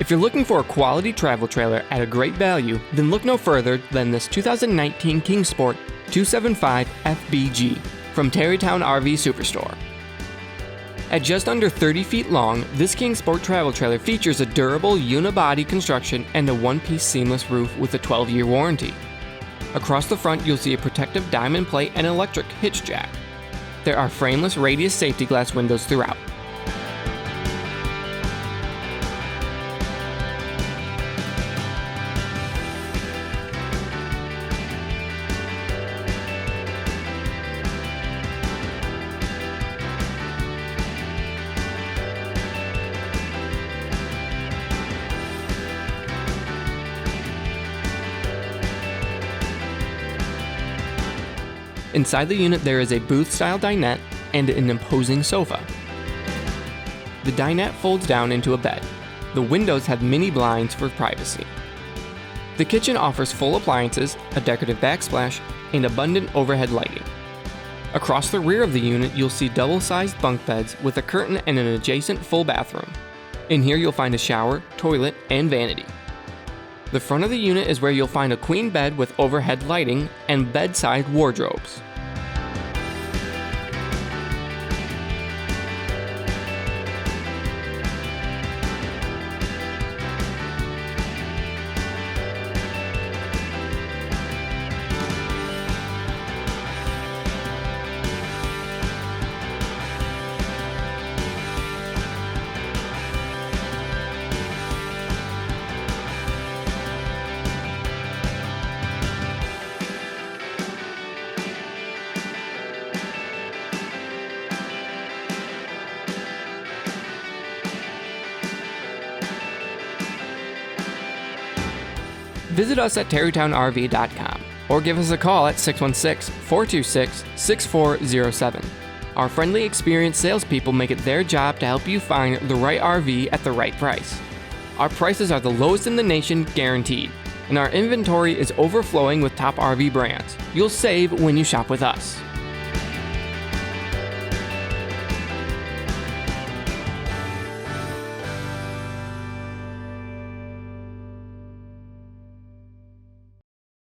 If you're looking for a quality travel trailer at a great value, then look no further than this 2019 Kingsport 275FBG from TerryTown RV Superstore. At just under 30 feet long, this Kingsport travel trailer features a durable Uni-Body construction and a one-piece seamless roof with a 12-year warranty. Across the front, you'll see a protective diamond plate and electric hitch jack. There are frameless radius safety glass windows throughout. Inside the unit there is a booth-style dinette and an imposing sofa. The dinette folds down into a bed. The windows have mini blinds for privacy. The kitchen offers full appliances, a decorative backsplash, and abundant overhead lighting. Across the rear of the unit you'll see double-sized bunk beds with a curtain and an adjacent full bathroom. In here you'll find a shower, toilet, and vanity. The front of the unit is where you'll find a queen bed with overhead lighting and bedside wardrobes. Visit us at TerryTownRV.com or give us a call at 616-426-6407. Our friendly, experienced salespeople make it their job to help you find the right RV at the right price. Our prices are the lowest in the nation, guaranteed, and our inventory is overflowing with top RV brands. You'll save when you shop with us.